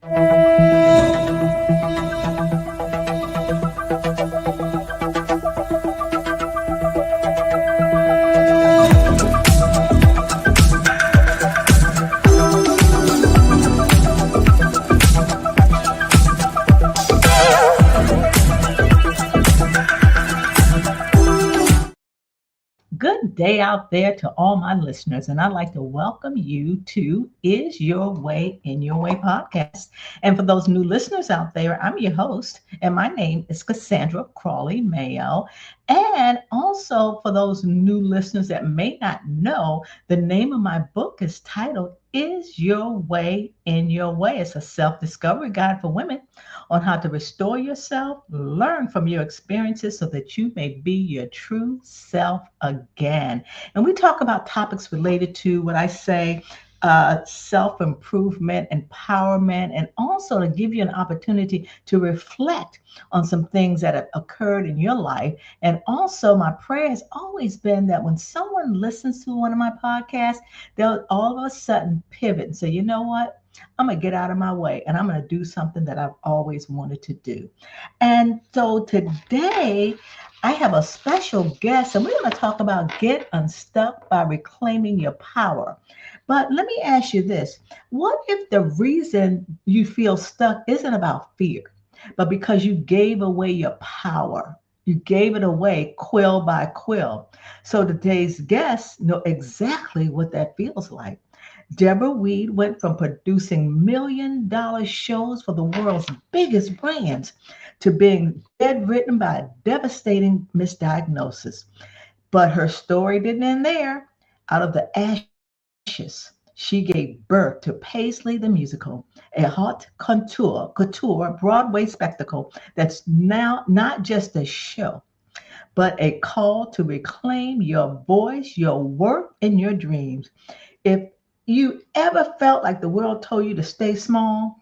Good day out there to all my listeners, and I'd like to welcome you to Is Your Way in Your Way podcast. And for those new listeners out there, I'm your host, and my name is Cassandra Crawley, Mayo. And also for those new listeners that may not know, the name of my book is titled Is Your Way in Your Way. It's a self-discovery guide for women on how to restore yourself, learn from your experiences so that you may be your true self again. And we talk about topics related to what I say, self-improvement, empowerment, and also to give you an opportunity to reflect on some things that have occurred in your life. And also my prayer has always been that when someone listens to one of my podcasts, they'll all of a sudden pivot and say, you know what? I'm going to get out of my way and I'm going to do something that I've always wanted to do. And so today I have a special guest, and we're going to talk about get unstuck by reclaiming your power. But let me ask you this. What if the reason you feel stuck isn't about fear, but because you gave away your power? You gave it away quill by quill. So today's guests know exactly what that feels like. Deborah Weed went from producing million-dollar shows for the world's biggest brands to being bedridden by a devastating misdiagnosis. But her story didn't end there. Out of the ashes, she gave birth to Paisley the musical, a haute couture Broadway spectacle that's now not just a show, but a call to reclaim your voice, your worth, and your dreams. If you ever felt like the world told you to stay small,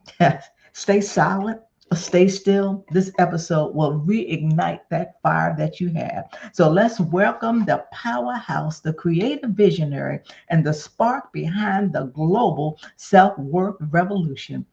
stay silent, or stay still, this episode will reignite that fire that you have. So let's welcome the powerhouse, the creative visionary, and the spark behind the global self-worth revolution,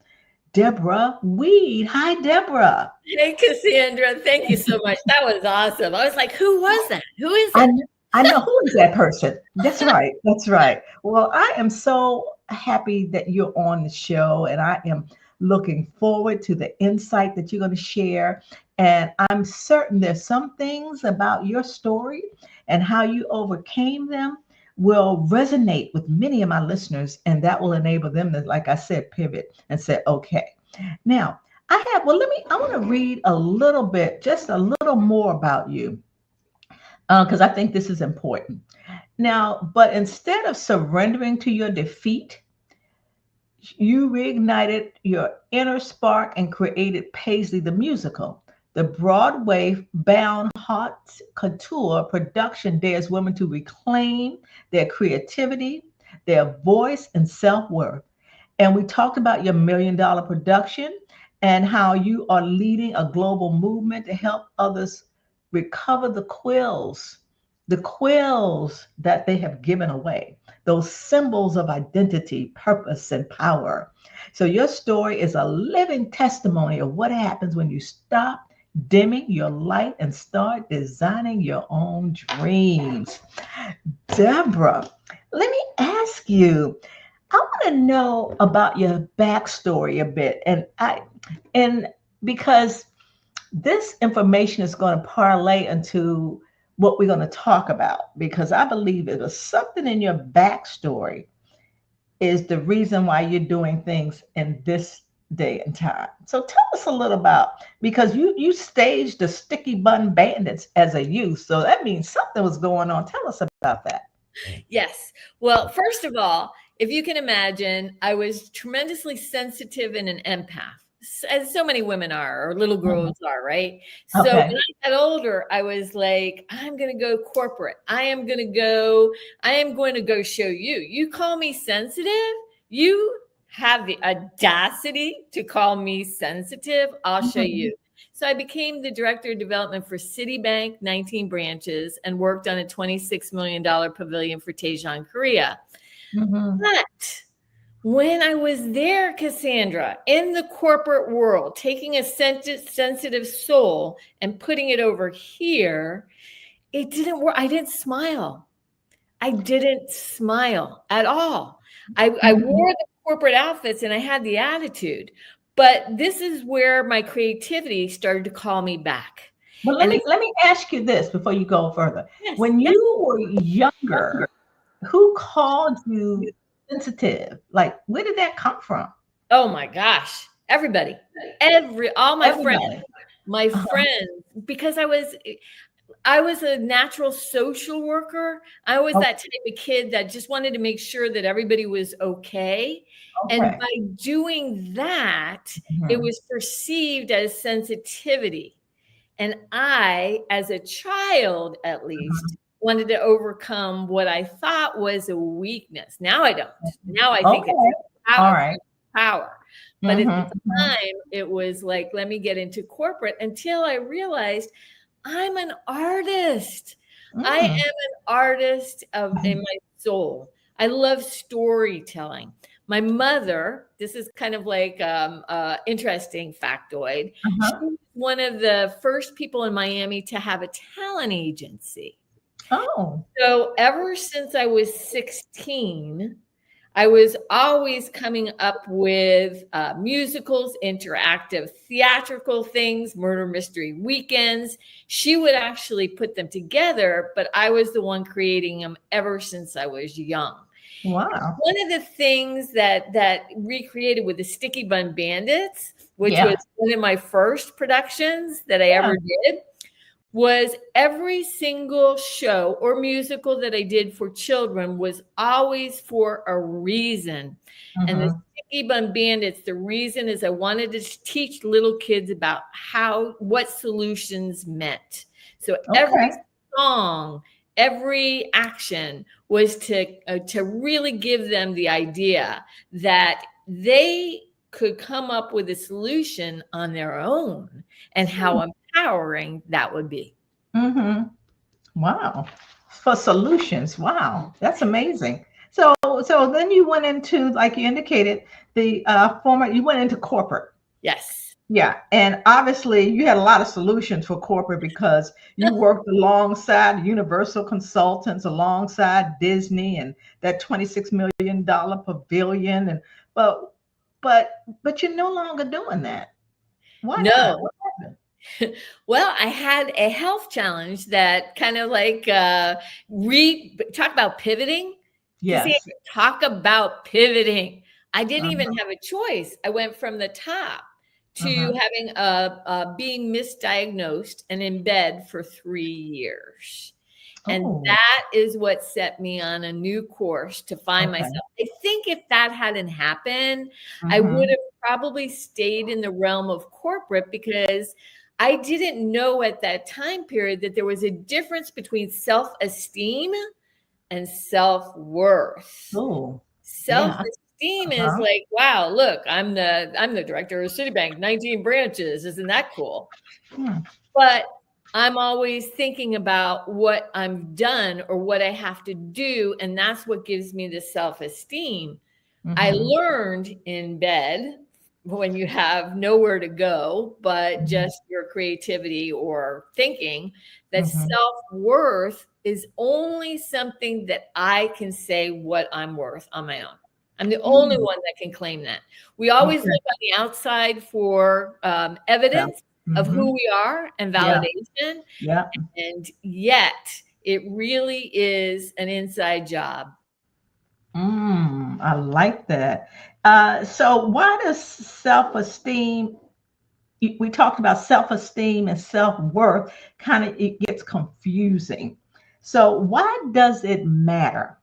Deborah Weed. Hi, Deborah. Hey, Cassandra. Thank you so much. That was awesome. I was like, who was that? Who is I, it? I know who is that person. That's right. That's right. Well, I am so happy that you're on the show, and I am looking forward to the insight that you're going to share. And I'm certain there's some things about your story and how you overcame them will resonate with many of my listeners, and that will enable them to, like I said, pivot and say, okay. Now, I want to read a little bit, just a little more about you, because I think this is important. Now, but instead of surrendering to your defeat, you reignited your inner spark and created Paisley the musical. The Broadway bound haute couture production dares women to reclaim their creativity, their voice, and self-worth. And we talked about your $1 million production and how you are leading a global movement to help others recover the quills that they have given away, those symbols of identity, purpose, and power. So your story is a living testimony of what happens when you stop dimming your light and start designing your own dreams. Deborah, let me ask you, I want to know about your backstory a bit. And because this information is going to parlay into what we're going to talk about, because I believe it was something in your backstory is the reason why you're doing things in this day and time. So tell us a little about, because you staged the Sticky Bun Bandits as a youth. So that means something was going on. Tell us about that. Yes. Well, first of all, if you can imagine, I was tremendously sensitive and an empath, as so many women are, or little girls are, right? So Okay. when I got older, I was like, I'm going to go corporate. I am going to go show you. You call me sensitive? You have the audacity to call me sensitive? I'll show you. So I became the director of development for Citibank, 19 branches, and worked on a $26 million pavilion for Daejeon, Korea. But When I was there, Cassandra, in the corporate world, taking a sensitive soul and putting it over here, it didn't work. I didn't smile. I didn't smile at all. I wore the corporate outfits and I had the attitude, but this is where my creativity started to call me back. Well, let me ask you this before you go further. Yes, When you were younger, who called you sensitive? Like, where did that come from? oh my gosh, everybody, all my friends, Everybody. my friends, because I was a natural social worker. I was that type of kid that just wanted to make sure that everybody was okay. And Okay. by doing that, it was perceived as sensitivity. And I, as a child at least, wanted to overcome what I thought was a weakness. Now I don't. Now I think it's All right. power. But at the time, it was like, let me get into corporate until I realized I'm an artist. I am an artist in my soul. I love storytelling. My mother, this is kind of like interesting factoid. She was one of the first people in Miami to have a talent agency. Oh. So ever since I was 16, I was always coming up with musicals, interactive theatrical things, murder mystery weekends. She would actually put them together, but I was the one creating them ever since I was young. Wow. One of the things that recreated with the Sticky Bun Bandits, which was one of my first productions that I ever did, was every single show or musical that I did for children was always for a reason. And the Sticky Bun Bandits, the reason is I wanted to teach little kids about what solutions meant. So every song, every action was to really give them the idea that they could come up with a solution on their own and how empowering that would be. Wow. For solutions. Wow. That's amazing. So then you went into, like you indicated, the you went into corporate. Yes. Yeah. And obviously you had a lot of solutions for corporate because you worked alongside Universal Consultants, alongside Disney and that $26 million pavilion. And but you're no longer doing that. Why not? What happened? Well, I had a health challenge that kind of like talk about pivoting. Yes. Talk about pivoting. I didn't even have a choice. I went from the top to having being misdiagnosed and in bed for 3 years. And that is what set me on a new course to find myself. I think if that hadn't happened, I would have probably stayed in the realm of corporate because I didn't know at that time period that there was a difference between self-esteem and self-worth. Self-esteem is like, wow, look, I'm the director of Citibank, 19 branches. Isn't that cool? But I'm always thinking about what I'm done or what I have to do. And that's what gives me the self-esteem. I learned in bed when you have nowhere to go, but just your creativity or thinking, that self-worth is only something that I can say what I'm worth on my own. I'm the only one that can claim that. We always look on the outside for evidence of who we are and validation. And yet it really is an inside job. I like that. So why does self-esteem, we talked about self-esteem and self-worth, it gets confusing. So why does it matter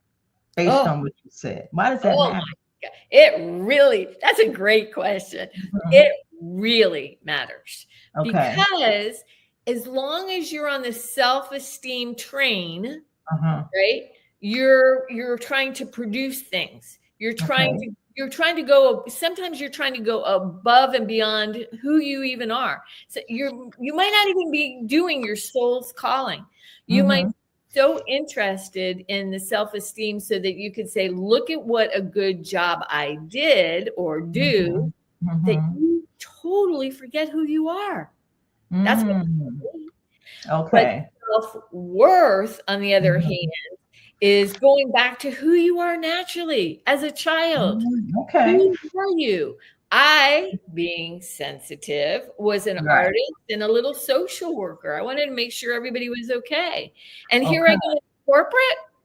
based on what you said? Why does that matter? That's a great question. It really matters because as long as you're on the self-esteem train, right? You're trying to produce things. You're trying to go, sometimes you're trying to go above and beyond who you even are. So you might not even be doing your soul's calling. You might so interested in the self-esteem so that you could say, look at what a good job I did or do, that you totally forget who you are. That's what But Okay. self-worth, on the other hand, is going back to who you are naturally as a child. Okay. Who are you? I, being sensitive, was an Right. artist and a little social worker. I wanted to make sure everybody was okay. And here I Okay. go in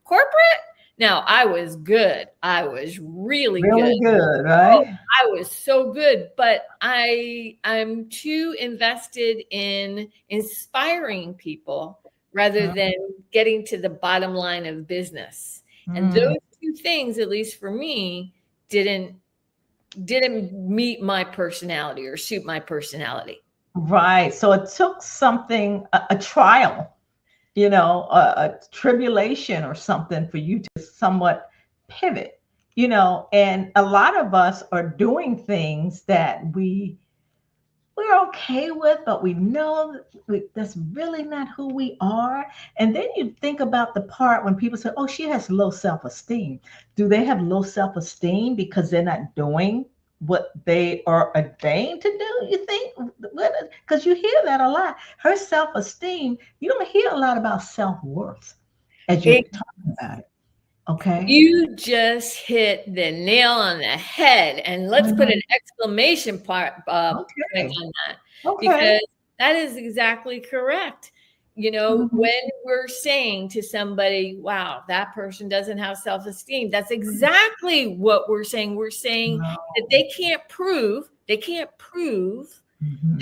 corporate. Now, I was good. I was really Really good. good, Oh, right? I was so good, but I'm too invested in inspiring people rather than getting to the bottom line of business. And those two things, at least for me, didn't meet my personality or suit my personality. Right. So it took something, a trial, a tribulation or something for you to somewhat pivot, and a lot of us are doing things that we're okay with, but we know that's really not who we are. And then you think about the part when people say, oh, she has low self-esteem. Do they have low self-esteem because they're not doing what they are ordained to do? You think? Because you hear that a lot. Her self-esteem, you don't hear a lot about self-worth as you're talking about it. Okay. You just hit the nail on the head, and let's put an exclamation point on that, because that is exactly correct. When we're saying to somebody, wow, that person doesn't have self-esteem, that's exactly what we're saying. We're saying that they can't prove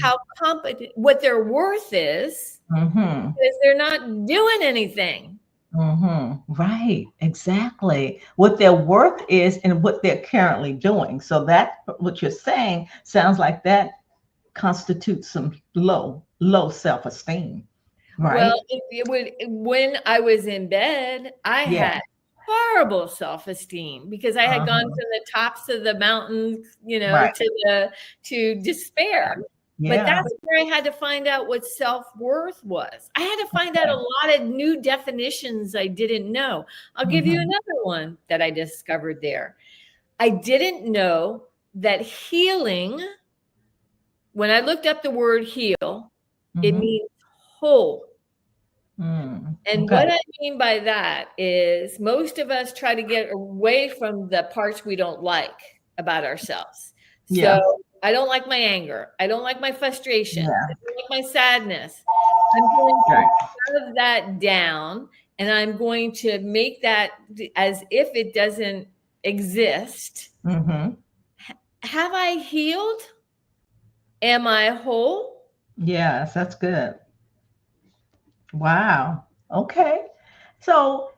how competent, what their worth is, because they're not doing anything. Right, exactly. What their worth is and what they're currently doing. So that what you're saying sounds like that constitutes some low self-esteem, right? Well, when I was in bed, I had horrible self-esteem because I had gone from the tops of the mountains, Right. to despair. But that's where I had to find out what self-worth was. I had to find out a lot of new definitions I didn't know. I'll give you another one that I discovered there. I didn't know that healing, when I looked up the word heal, it means whole. And what I mean by that is most of us try to get away from the parts we don't like about ourselves. So I don't like my anger. I don't like my frustration. I don't like my sadness. I'm going to shove that down, and I'm going to make that as if it doesn't exist. Have I healed? Am I whole? Yes, that's good. Wow. Okay. So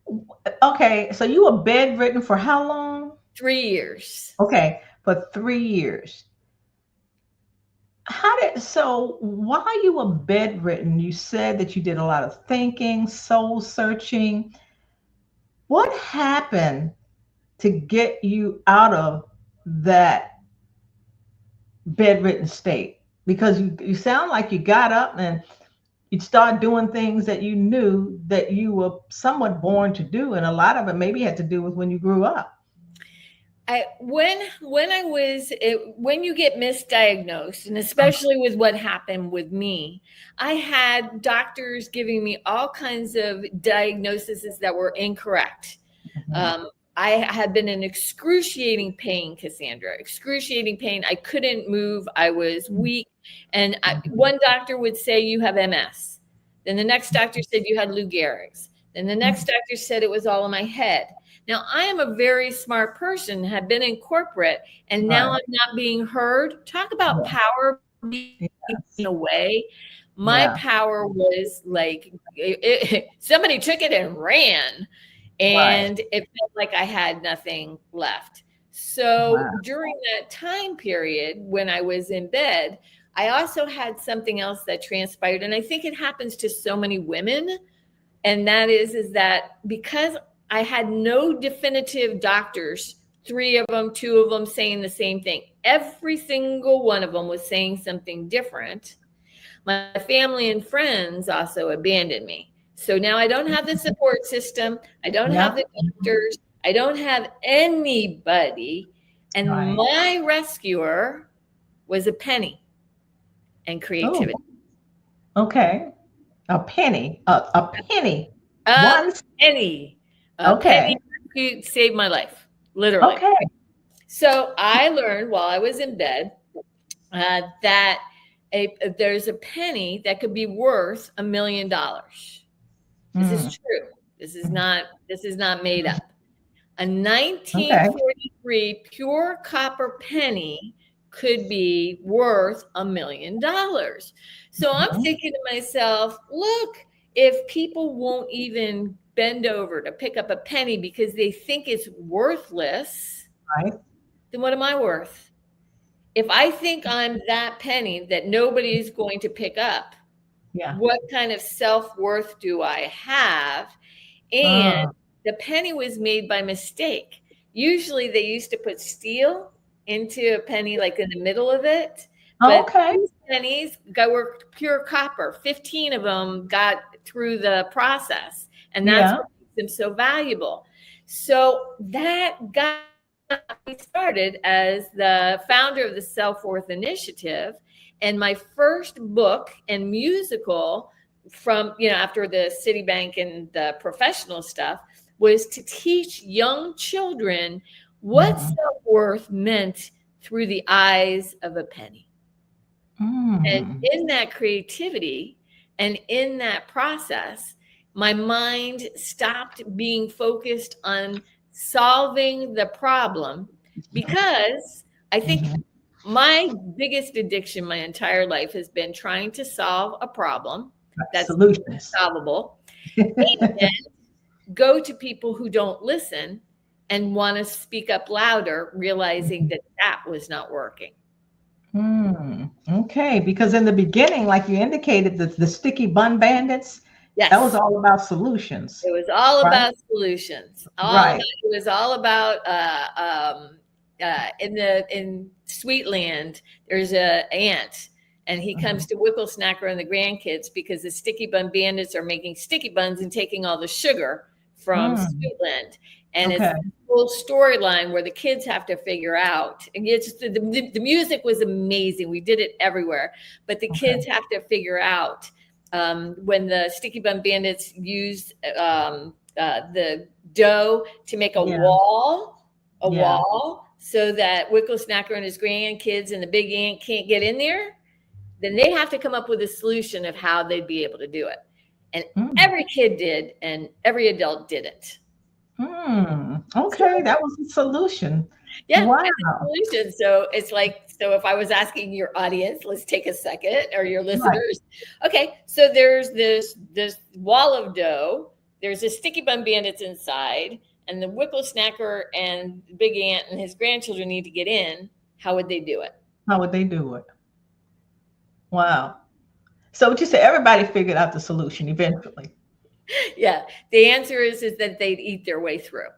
you were bedridden for how long? 3 years. Okay, for 3 years. While you were bedridden, you said that you did a lot of thinking, soul searching. What happened to get you out of that bedridden state? Because you sound like you got up and you'd start doing things that you knew that you were somewhat born to do. And a lot of it maybe had to do with when you grew up. When you get misdiagnosed, and especially with what happened with me, I had doctors giving me all kinds of diagnoses that were incorrect. I had been in excruciating pain, Cassandra, excruciating pain. I couldn't move. I was weak. And one doctor would say, you have MS. Then the next doctor said you had Lou Gehrig's. Then the next doctor said it was all in my head. Now, I am a very smart person, have been in corporate, and now I'm not being heard. Talk about power being away. My power was like, somebody took it and ran, and it felt like I had nothing left. So during that time period, when I was in bed, I also had something else that transpired, and I think it happens to so many women, and that is that because I had no definitive doctors, 3 of them, 2 of them saying the same thing. Every single one of them was saying something different. My family and friends also abandoned me. So now I don't have the support system. I don't have the doctors. I don't have anybody. And my rescuer was a penny and creativity. Oh, okay. A penny. A penny. A penny. A penny saved my life, literally. Okay. So I learned while I was in bed that there's a penny that could be worth $1 million. This is true. This is not made up. A 1943 pure copper penny could be worth $1 million. So I'm thinking to myself, look, if people won't even bend over to pick up a penny because they think it's worthless, then what am I worth? If I think I'm that penny that nobody is going to pick up, what kind of self-worth do I have? And the penny was made by mistake. Usually they used to put steel into a penny, like in the middle of it. But these pennies were pure copper. 15 of them got through the process. And that's what makes them so valuable. So that got me started as the founder of the Self-Worth Initiative. And my first book and musical from, after the Citibank and the professional stuff was to teach young children what self-worth meant through the eyes of a penny. And in that creativity and in that process, my mind stopped being focused on solving the problem, because I think my biggest addiction my entire life has been trying to solve a problem that's solvable and go to people who don't listen and want to speak up louder, realizing that was not working. Okay, because in the beginning, like you indicated, the sticky bun bandits, that was all about solutions. It was all about solutions. It was all about in Sweetland, there's an ant, and he comes to Whipplesnacker and the grandkids because the sticky bun bandits are making sticky buns and taking all the sugar from Sweetland. And it's a whole storyline where the kids have to figure out, and it's the music was amazing. We did it everywhere, but the kids have to figure out when the sticky bun bandits used the dough to make a wall, so that Whipplesnacker and his grandkids and the big ant can't get in there, then they have to come up with a solution of how they'd be able to do it. And every kid did, and every adult didn't. Okay, that was a solution. Yeah, wow. It's a solution. So it's like, so if I was asking your audience, let's take a second, or your listeners. Okay, so there's this wall of dough. There's a sticky bun bandits inside, and the Whipplesnacker and Big Ant and his grandchildren need to get in. How would they do it? How would they do it? Wow. So what you say, everybody figured out the solution eventually. Yeah, the answer is that they'd eat their way through,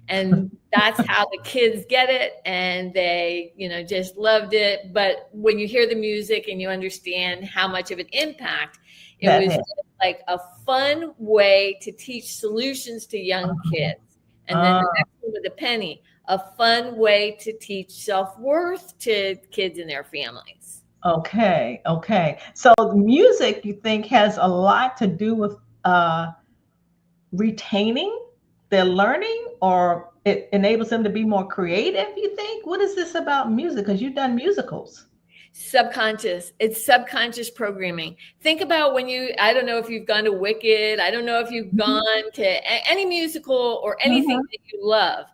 and that's how the kids get it, and they just loved it. But when you hear the music and you understand how much of an impact it was, just like a fun way to teach solutions to young kids. And then the next one with a penny, a fun way to teach self-worth to kids and their families. Okay. So music, you think, has a lot to do with retaining their learning, or it enables them to be more creative, you think? What is this about music? Because you've done musicals. Subconscious. It's subconscious programming. Think about when I don't know if you've gone to Wicked. I don't know if you've gone to any musical or anything that you love.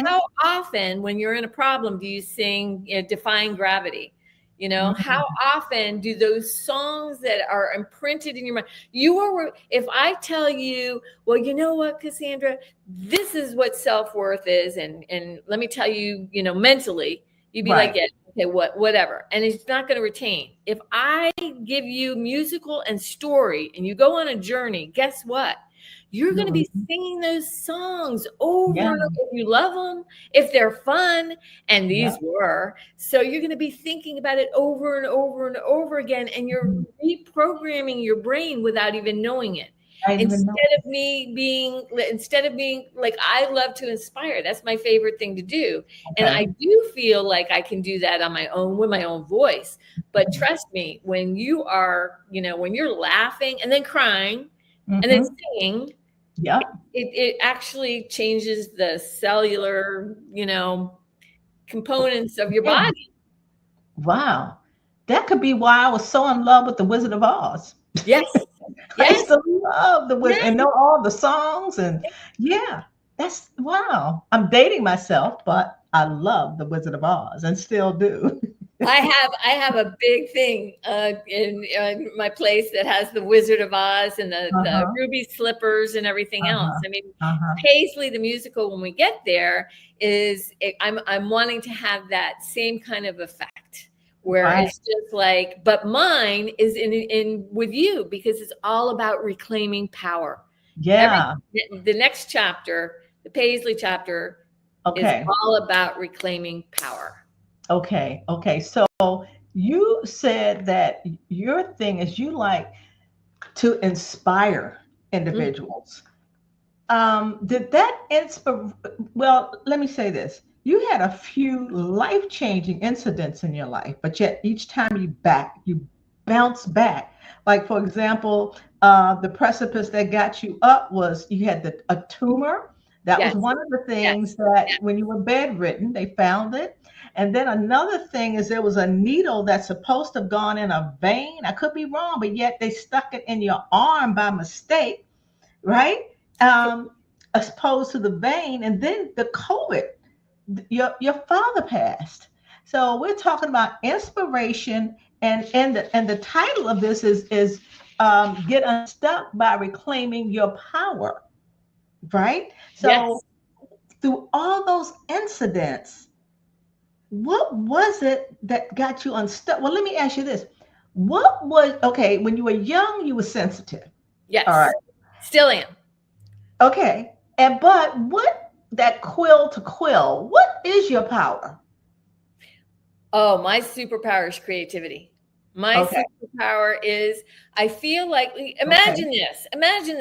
How often when you're in a problem do you sing Defying Gravity? How often do those songs that are imprinted in your mind, if I tell you, well, you know what, Cassandra, this is what self-worth is. And let me tell you, mentally, you'd be like, yeah, okay, whatever. And it's not going to retain. If I give you musical and story and you go on a journey, guess what? You're going to be singing those songs over and over. If you love them, if they're fun, and these were. So you're going to be thinking about it over and over and over again, and you're reprogramming your brain without even knowing it. I didn't even know. Instead of being like, I love to inspire. That's my favorite thing to do. Okay. And I do feel like I can do that on my own with my own voice. But trust me, when you are, when you're laughing and then crying and then singing, it actually changes the cellular, components of your body. Wow. That could be why I was so in love with The Wizard of Oz. Yes. I used to love The Wizard and know all the songs. And that's wow. I'm dating myself, but I love The Wizard of Oz and still do. I have a big thing in my place that has the Wizard of Oz and the ruby slippers and everything else. I mean, Paisley, the musical, when we get there, I'm wanting to have that same kind of effect where it's just like, but mine is in with you, because it's all about reclaiming power. Yeah. The next chapter, the Paisley chapter, is all about reclaiming power. Okay. So you said that your thing is you like to inspire individuals. Did that inspire? Well, let me say this. You had a few life-changing incidents in your life, but yet each time you bounce back. Like, for example, the precipice that got you up was you had a tumor. That was one of the things that when you were bedridden, they found it. And then another thing is there was a needle that's supposed to have gone in a vein. I could be wrong, but yet they stuck it in your arm by mistake, right? As opposed to the vein. And then the COVID, your father passed. So we're talking about inspiration, and the title of this is Get Unstuck by Reclaiming Your Power, right? So through all those incidents, what was it that got you unstuck? Well, let me ask you this. When you were young, you were sensitive. Yes. All right. Still am. Okay. But what that quill to quill, what is your power? Oh, my superpower is creativity. My superpower is, I feel like, imagine this. Imagine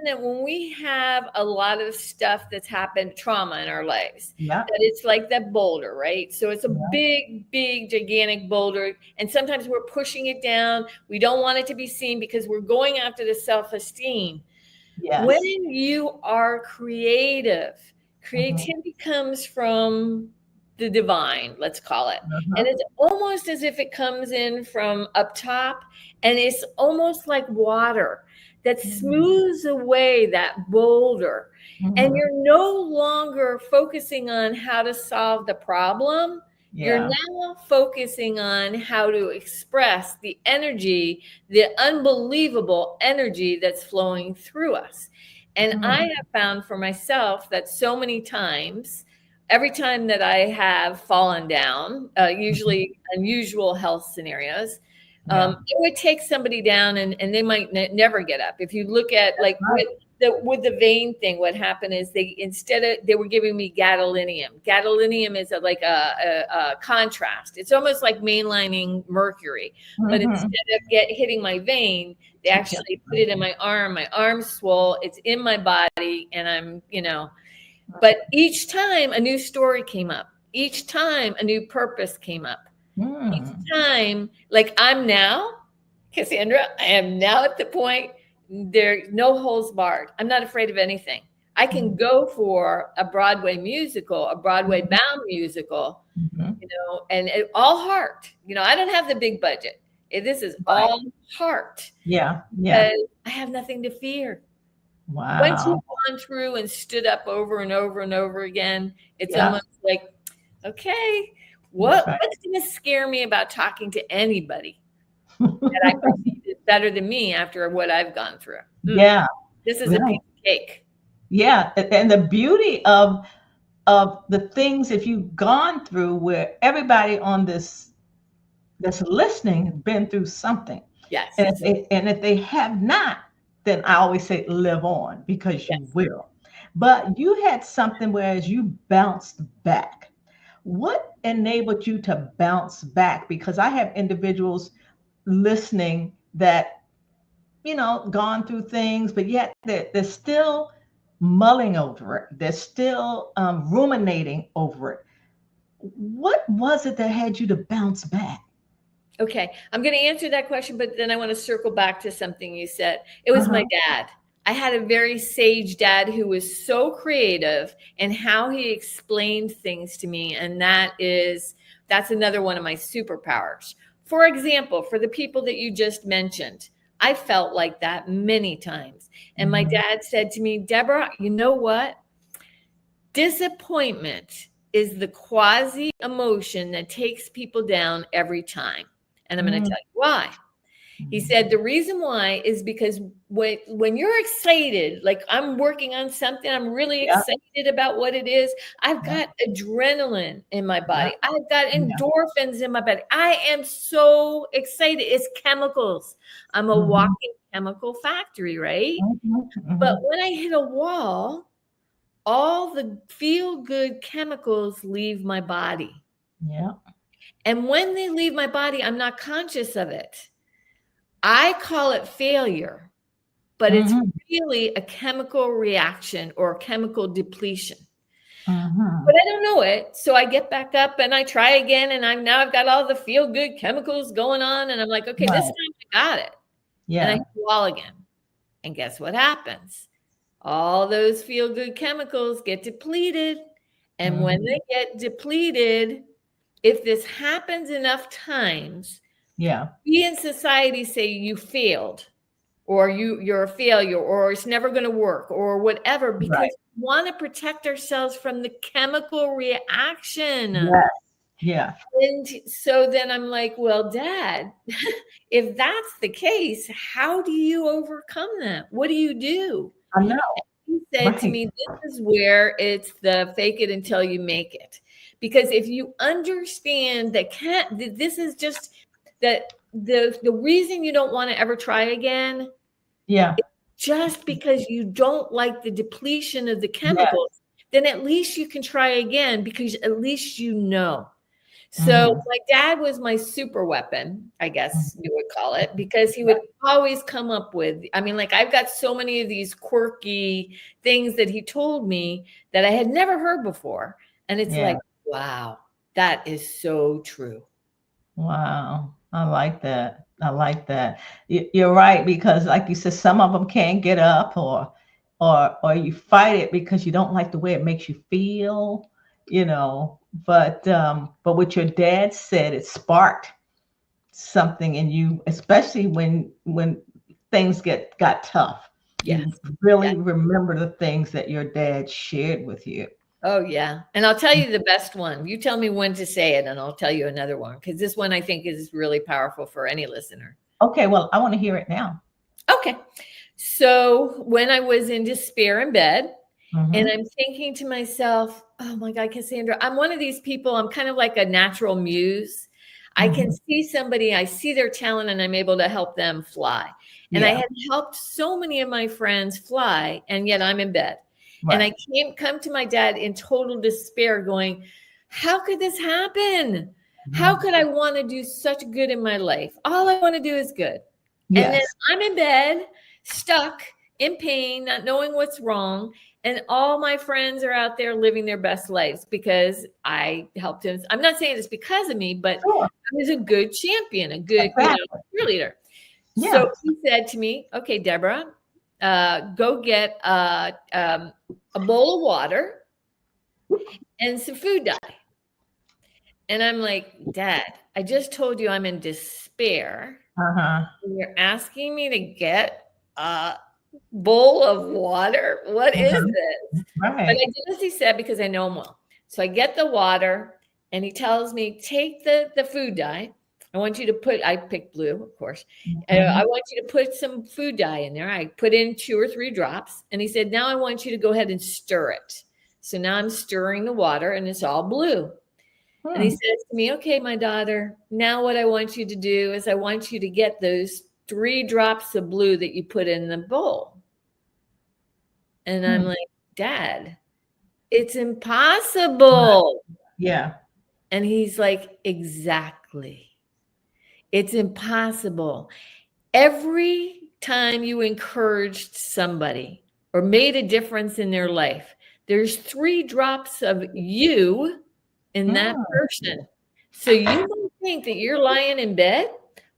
that when we have a lot of stuff that's happened, trauma in our lives, that it's like that boulder, right? So it's a big, gigantic boulder. And sometimes we're pushing it down. We don't want it to be seen because we're going after the self-esteem. Yes. When you are creative, creativity comes from the divine, let's call it. And it's almost as if it comes in from up top, and it's almost like water that smooths away that boulder. And you're no longer focusing on how to solve the problem. You're now focusing on how to express the energy, the unbelievable energy that's flowing through us. And I have found for myself that so many times, every time that I have fallen down, usually unusual health scenarios, it would take somebody down and they might never get up. If you look at with the vein thing, what happened is they were giving me gadolinium. Gadolinium is like a contrast. It's almost like mainlining mercury, but instead of hitting my vein, they actually put it in my arm. My arm's swole. It's in my body, and I'm, but each time a new story came up. Each time a new purpose came up. Each time, like I'm now, Cassandra, I am now at the point, there's no holds barred. I'm not afraid of anything. I can go for a Broadway musical, a Broadway bound musical, and all heart. I don't have the big budget. This is all heart. Yeah. I have nothing to fear. Wow. Once you've gone through and stood up over and over and over again, it's almost like, okay, what's going to scare me about talking to anybody that I perceive is better than me after what I've gone through? Yeah. This is a piece of cake. Yeah. And the beauty of the things that you've gone through, where everybody on this that's listening has been through something. Yes. And if they have not, then I always say live on, because you will. But you had something whereas you bounced back. What enabled you to bounce back? Because I have individuals listening that gone through things, but yet they're still mulling over it. They're still ruminating over it. What was it that had you to bounce back? Okay, I'm going to answer that question, but then I want to circle back to something you said. It was my dad. I had a very sage dad who was so creative in how he explained things to me, and that's another one of my superpowers. For example, for the people that you just mentioned, I felt like that many times. And my dad said to me, Deborah, you know what? Disappointment is the quasi emotion that takes people down every time. And I'm going to tell you why. He said the reason why is because when you're excited, like I'm working on something, I'm really excited about what it is. I've got adrenaline in my body. I've got endorphins in my body. I am so excited. It's chemicals. I'm a walking chemical factory, right? But when I hit a wall, all the feel-good chemicals leave my body. Yeah. And when they leave my body, I'm not conscious of it. I call it failure, but it's really a chemical reaction or chemical depletion. But I don't know it. So I get back up and I try again. And I've got all the feel-good chemicals going on. And I'm like, okay, this time I got it. Yeah. And I hit the wall again. And guess what happens? All those feel-good chemicals get depleted. And when they get depleted, if this happens enough times, we in society say you failed, or you're a failure, or it's never going to work, or whatever, because we want to protect ourselves from the chemical reaction. Yeah. And so then I'm like, well, Dad, if that's the case, how do you overcome that? What do you do? I know. And he said to me, this is where it's the fake it until you make it. Because if you understand that this is just that the reason you don't want to ever try again, just because you don't like the depletion of the chemicals, then at least you can try again because at least you know. So my dad was my super weapon, I guess you would call it, because he would always come up with, I mean, like I've got so many of these quirky things that he told me that I had never heard before. And it's like, wow, that is so true. Wow. I like that. I like that. You're right, because like you said, some of them can't get up, or you fight it because you don't like the way it makes you feel, but what your dad said, it sparked something in you, especially when things got tough. You really remember the things that your dad shared with you. Oh, yeah. And I'll tell you the best one. You tell me when to say it, and I'll tell you another one, because this one I think is really powerful for any listener. Okay, well, I want to hear it now. Okay. So when I was in despair in bed, and I'm thinking to myself, oh my God, Cassandra, I'm one of these people. I'm kind of like a natural muse. I can see somebody, I see their talent, and I'm able to help them fly. And I had helped so many of my friends fly, and yet I'm in bed. And I come to my dad in total despair going, how could this happen? How could I want to do such good in my life? All I want to do is good. And then I'm in bed, stuck in pain, not knowing what's wrong. And all my friends are out there living their best lives because I helped him. I'm not saying it's because of me, but I was a good champion, a good cheerleader. So he said to me, okay, Deborah, go get a bowl of water and some food dye. And I'm like, Dad, I just told you I'm in despair. And you're asking me to get a bowl of water? What is this? But I did as he said because I know him well. So I get the water and he tells me, take the food dye. I want you to put, I picked blue, of course. I want you to put some food dye in there. I put in 2 or 3 drops. And he said, now I want you to go ahead and stir it. So now I'm stirring the water and it's all blue. And he says to me, okay, my daughter, now what I want you to do is I want you to get those 3 drops of blue that you put in the bowl. And I'm like, Dad, it's impossible. Yeah. And he's like, exactly. It's impossible. Every time you encouraged somebody or made a difference in their life, there's 3 drops of you in that person. So you might think that you're lying in bed,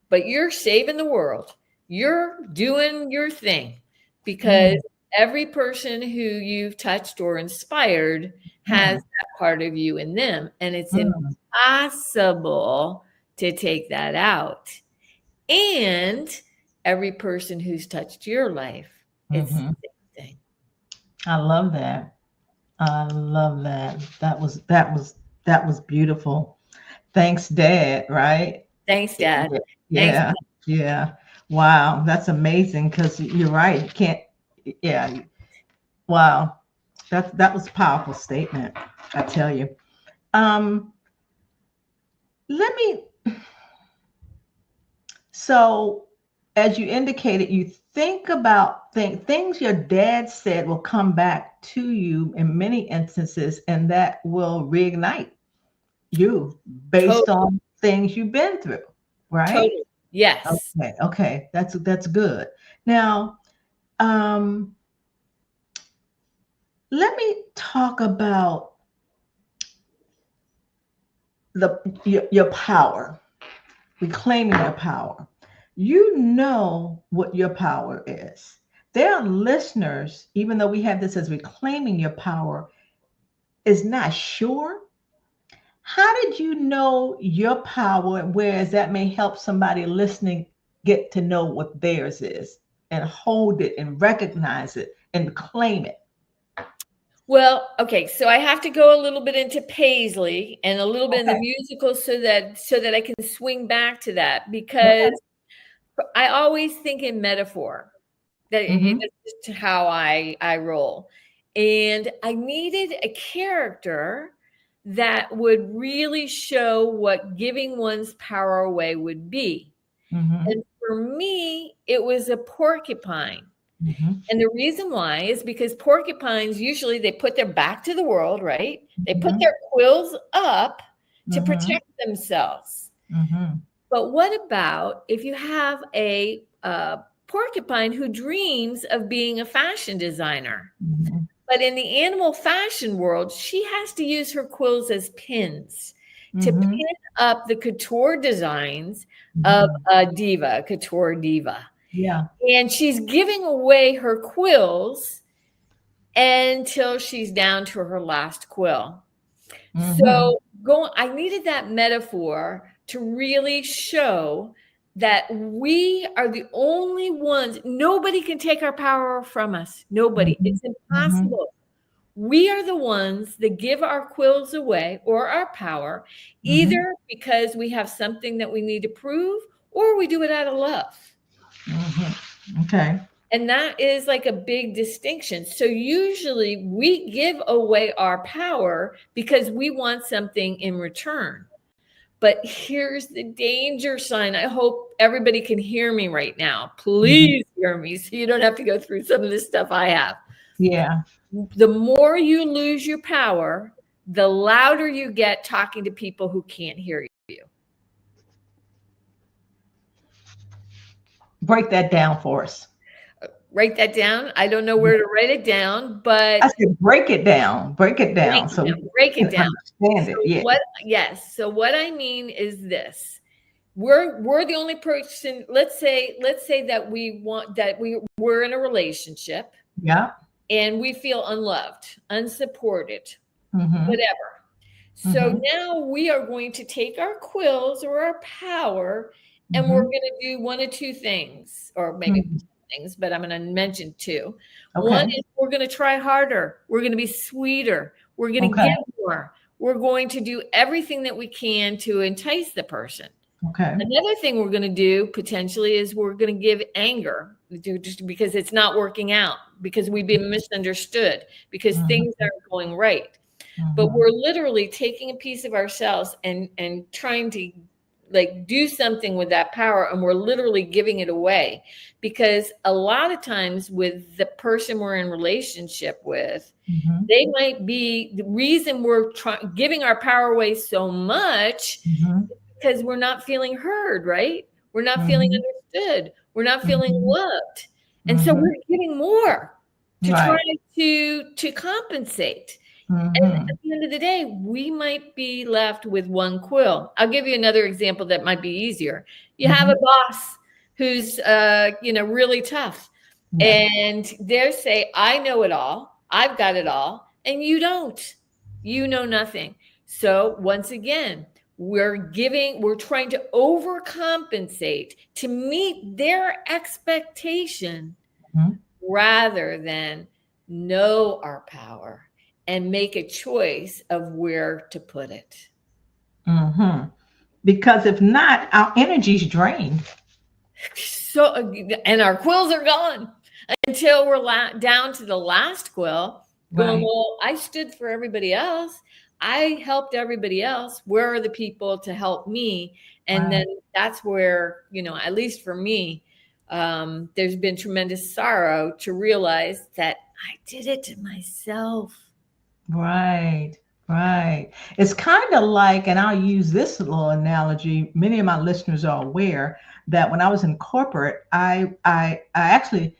but you're saving the world. You're doing your thing, because every person who you've touched or inspired has that part of you in them. And it's impossible to take that out. And every person who's touched your life, it's the same thing. I love that. I love that. That was beautiful. Thanks, Dad, right? Thanks, Dad. Yeah. Thanks. Yeah. Wow. That's amazing, because you're right. You can't, yeah. Wow. That was a powerful statement, I tell you. So as you indicated, you think about things your dad said will come back to you in many instances, and that will reignite you based on things you've been through, right? Totally. Yes. Okay. That's good. Now, let me talk about your power, reclaiming your power. You know what your power is. There are listeners, even though we have this as reclaiming your power, is not sure. How did you know your power, whereas that may help somebody listening get to know what theirs is and hold it and recognize it and claim it? Well, okay, so I have to go a little bit into Paisley and a little bit in the musical so that I can swing back to that, because I always think in metaphor. That's just how I roll. And I needed a character that would really show what giving one's power away would be. And for me, it was a porcupine. And the reason why is because porcupines, usually they put their back to the world, right? They put their quills up to protect themselves. But what about if you have a porcupine who dreams of being a fashion designer? But in the animal fashion world, she has to use her quills as pins to pin up the couture designs of a diva, couture diva. Yeah. And she's giving away her quills until she's down to her last quill. So I needed that metaphor to really show that we are the only ones. Nobody can take our power from us. Nobody. It's impossible. We are the ones that give our quills away or our power, either because we have something that we need to prove, or we do it out of love. Okay. And that is like a big distinction. So usually we give away our power because we want something in return. But here's the danger sign. I hope everybody can hear me right now. Please hear me so you don't have to go through some of this stuff I have. Yeah. The more you lose your power, the louder you get talking to people who can't hear you. Break that down for us. Write that down. I don't know where to write it down, but I said break it down. Break it down. Break it down. Understand it. Yeah. So what I mean is this. We're the only person. Let's say that we're in a relationship. Yeah. And we feel unloved, unsupported, whatever. So now we are going to take our quills or our power, and we're going to do one of two things, or maybe things, but I'm going to mention two. Okay. One is we're going to try harder. We're going to be sweeter. We're going to give more. We're going to do everything that we can to entice the person. Okay. Another thing we're going to do potentially is we're going to give anger just because it's not working out, because we've been misunderstood, because things aren't going right. But we're literally taking a piece of ourselves and trying to like do something with that power, and we're literally giving it away, because a lot of times with the person we're in relationship with, they might be the reason we're giving our power away so much because we're not feeling heard, right? We're not feeling understood. We're not feeling Mhm. loved. And so Mhm. we're giving more to try Right. to compensate. And at Mhm. the end of the day, we might be left with one quill. I'll give you another example that might be easier. You have a Mhm. boss who's really tough, Yeah. and they say, I know it all, I've got it all, and you don't. You know nothing. So once again, we're trying to overcompensate to meet their expectation Mhm. rather than know our power and make a choice of where to put it. Mhm. Because if not, our energy's drained. So, and our quills are gone until we're down to the last quill going, Right. well, I stood for everybody else. I helped everybody else. Where are the people to help me? And then Right. that's where, at least for me, there's been tremendous sorrow to realize that I did it to myself. Right. Right. It's kind of like, and I'll use this little analogy. Many of my listeners are aware that when I was in corporate, I actually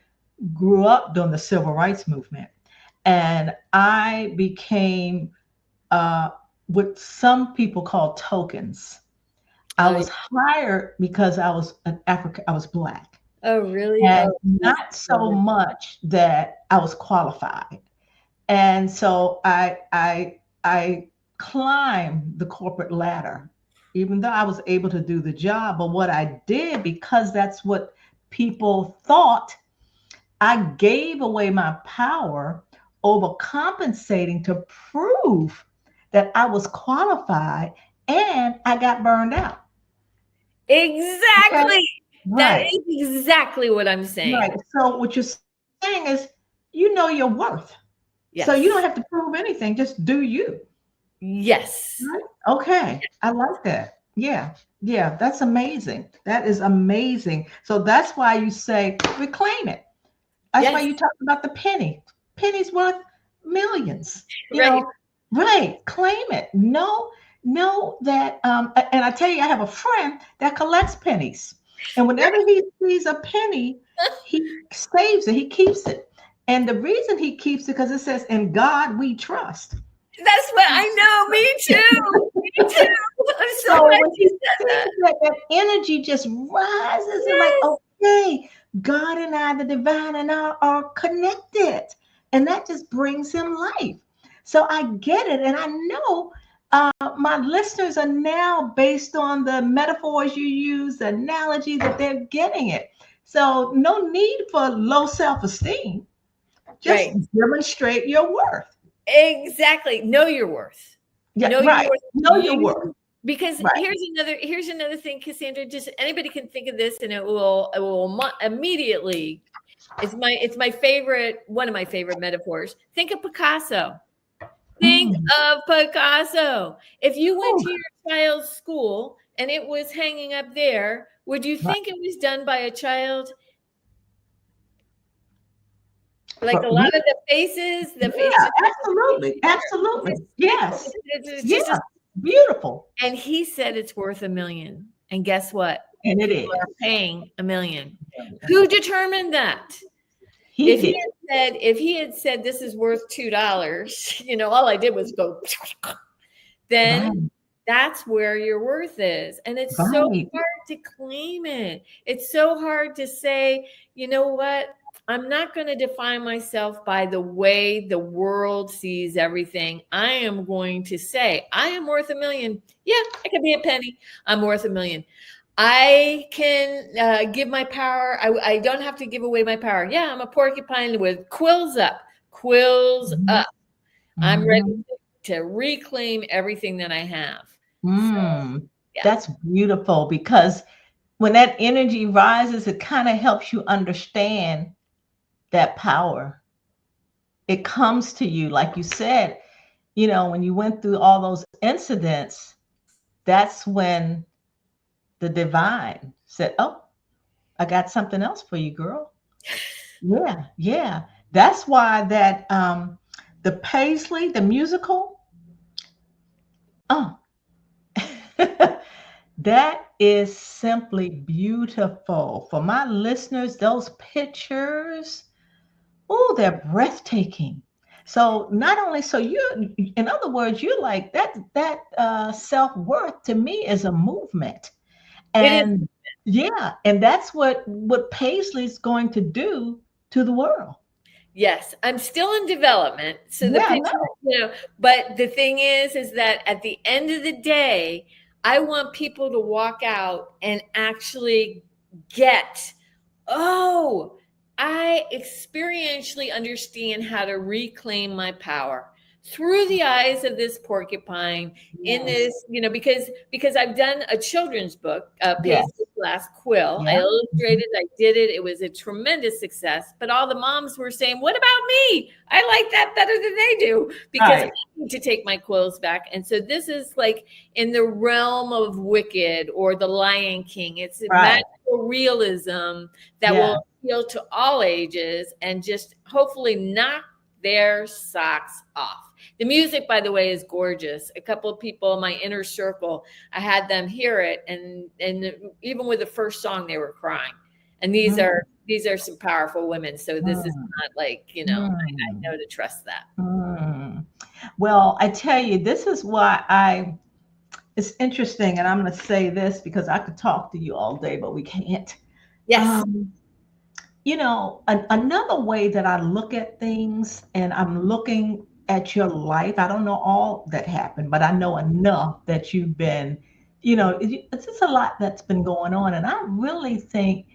grew up during the civil rights movement, and I became uh, what some people call tokens. I Oh, was hired because I was an African, I was Black, oh, really? and Oh, that's not so so much that I was qualified. And so I climbed the corporate ladder, even though I was able to do the job. But what I did, because that's what people thought, I gave away my power, overcompensating to prove that I was qualified, and I got burned out. Okay. exactly. That Right. is exactly what I'm saying. Right. So what you're saying is, you know your worth. So you don't Yes. have to prove anything. Just do you. Yes. Right. Okay. I like that. Yeah. Yeah. That's amazing. That is amazing. So that's why you say reclaim it. That's why Yes. you talk about the penny. Penny's worth millions. Right. Right. Claim it. Know that. And I tell you, I have a friend that collects pennies, and whenever he sees a penny, he saves it. He keeps it, and the reason he keeps it because it says, "In God we trust." That's what I know. Me too. Me too. I'm so So glad when you he said sees that. that energy just rises and like, Yes. okay, God and I, the divine and I are connected. And that just brings him life. So I get it. And I know my listeners are now, based on the metaphors you use, the analogy, that they're getting it. So no need for low self-esteem. Just Right. demonstrate your worth. Exactly. Know your worth. Yeah, Know your right. worth. Know your worth. You because Right. here's another thing, Cassandra. Just anybody can think of this, and it will immediately. It's my favorite, one of my favorite metaphors. Think of Picasso. Think Mm. of Picasso. If you went Whew. to your child's school and it was hanging up there, would you Right. think it was done by a child? Like a For lot me, of the faces, the face, yeah, absolutely, absolutely. it's Yes. just Yeah. Beautiful. and he said it's worth $1 million. And guess what? And it People is. are paying $1 million. Who determined that? He If he did. had said this is worth $2, all I did was go, then Right. that's where your worth is. And it's so Right. hard to claim it. It's so hard to say, you know what? I'm not going to define myself by the way the world sees everything. I am going to say, I am worth $1 million. Yeah, I could be a penny. I'm worth $1 million. I can give my power. I don't have to give away my power. Yeah, I'm a porcupine with quills up, quills Mhm. up. I'm ready Mhm. to reclaim everything that I have. So, Mm. yeah. That's beautiful, because when that energy rises, it kind of helps you understand that power. It comes to you, like you said, when you went through all those incidents, that's when the divine said, "Oh, I got something else for you, girl." Yeah, yeah. That's why that the Paisley, the musical, oh, that is simply beautiful. For my listeners, those pictures, oh, they're breathtaking. So not only, so you, in other words, you're like that self-worth to me is a movement. It is. And yeah, and that's what Paisley's going to do to the world. Yes, I'm still in development. So the Yeah, I picture, know. but the thing is that at the end of the day, I want people to walk out and actually get, oh, I experientially understand how to reclaim my power through the eyes of this porcupine in Yes. this, because I've done a children's book, Yes. Paisley's Last Quill. I Yeah. Mhm. illustrated, I did it. It was a tremendous success. But all the moms were saying, what about me? I like that better than they do because I Right. need to take my quills back. And so this is like in the realm of Wicked or The Lion King. It's Right. magical realism that Yeah. will appeal to all ages and just hopefully knock their socks off. The music, by the way, is gorgeous. A couple of people in my inner circle, I had them hear it, and even with the first song, they were crying. And these Mm, are some powerful women. So this is mm, not like, I mm, know to trust that. mm. Well, I tell you, this is why it's interesting, and I'm going to say this because I could talk to you all day, but we can't. Yes. Um, another way that I look at things, and I'm looking at your life, I don't know all that happened, but I know enough that you've been, it's just a lot that's been going on. And I really think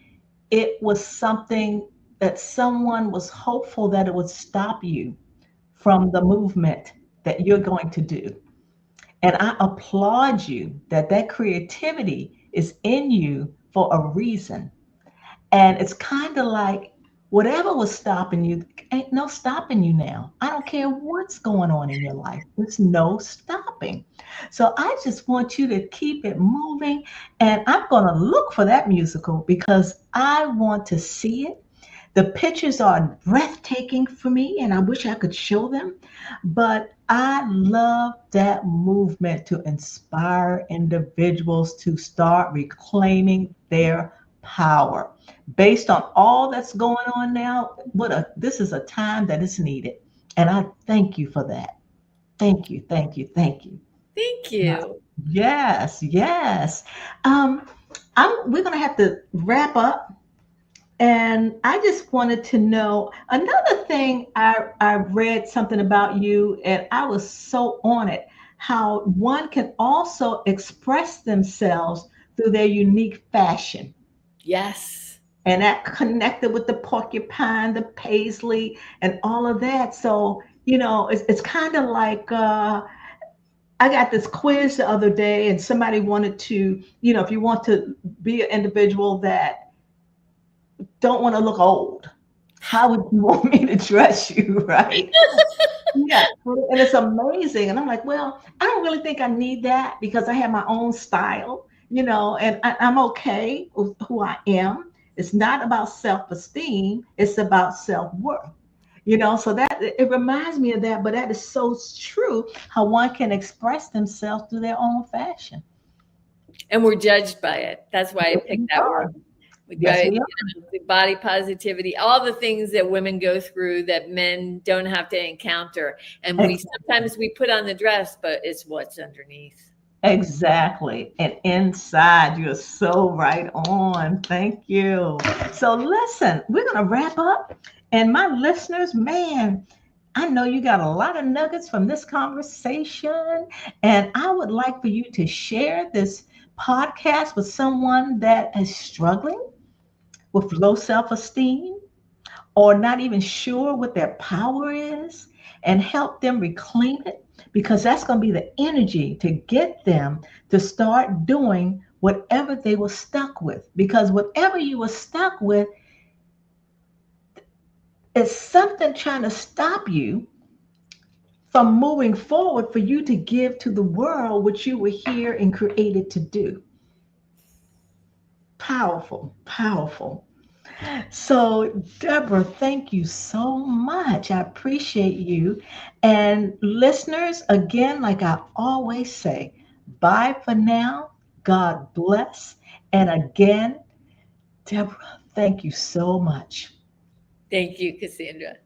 it was something that someone was hopeful that it would stop you from the movement that you're going to do. And I applaud you that that creativity is in you for a reason. And it's kind of like whatever was stopping you, ain't no stopping you now. I don't care what's going on in your life. There's no stopping. So I just want you to keep it moving. And I'm going to look for that musical because I want to see it. The pictures are breathtaking for me, and I wish I could show them. But I love that movement to inspire individuals to start reclaiming their power. Based on all that's going on now, this is a time that is needed. And I thank you for that. Thank you, thank you, thank you. Thank you. Yes, yes. Um, we're gonna have to wrap up. And I just wanted to know another thing. I read something about you, and I was so on it. How one can also express themselves through their unique fashion, Yes. and that connected with the porcupine, the paisley, and all of that. So it's kind of like I got this quiz the other day, and somebody wanted to, if you want to be an individual that don't want to look old, how would you want me to dress you, right? Yeah, and it's amazing. And I'm like, well, I don't really think I need that because I have my own style, and I'm okay with who I am. It's not about self-esteem, it's about self-worth. So that it reminds me of that, but that is so true how one can express themselves through their own fashion. And we're judged by it. That's why I Yes, picked we that word. are. Yes, Right? we are. The body positivity, all the things that women go through that men don't have to encounter. And we Exactly. sometimes we put on the dress, but it's what's underneath. Exactly. And inside, you're so right on. Thank you. So, listen, we're going to wrap up. And my listeners, man, I know you got a lot of nuggets from this conversation. And I would like for you to share this podcast with someone that is struggling with low self esteem or not even sure what their power is and help them reclaim it because that's going to be the energy to get them to start doing whatever they were stuck with. Because whatever you were stuck with is something trying to stop you from moving forward for you to give to the world what you were here and created to do. Powerful, powerful. So, Deborah, thank you so much. I appreciate you. And listeners, again, like I always say, bye for now. God bless. And again, Deborah, thank you so much. Thank you, Cassandra.